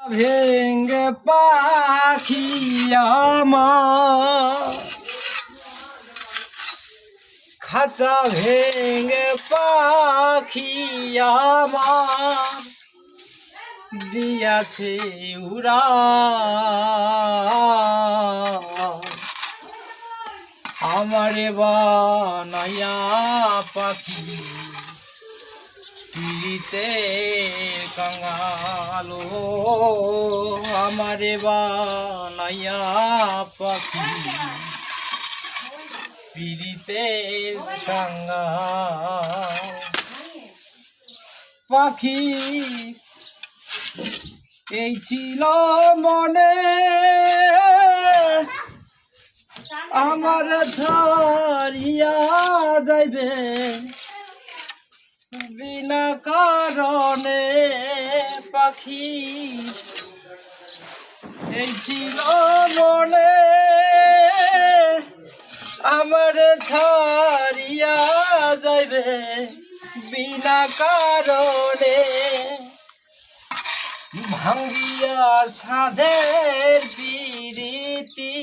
ভেঙ্গে পাখি আমার খাঁচা ভেঙ্গে পাখি আমার দিয়াছে উড়া আমারে বানাইয়া পাখি পিড়িতে কাঙালো আমারে বানাইয়া পাখি পিড়িতে কাঙাল পাখি এই ছিল মনে আমার ছাড়িয়া যাইবে বিনা কারণে পাখি এই ছিল মনে আমার ছাড়িয়া যাইবে বিনা কারণে ভাঙ্গিয়া সাধের পিরিতি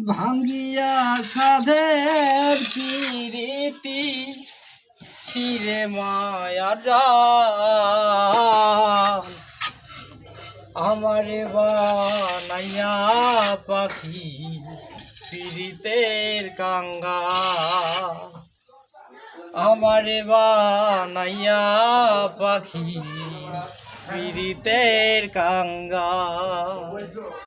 ভাঙ্গিয়া সাধের পিরিতি ছিঁড়ে মায়ার জাল আমারে বানাইয়া পাখি পিরিতের কাঙ্গাল আমারে বানাইয়া পাখি পিরিতের কাঙ্গাল।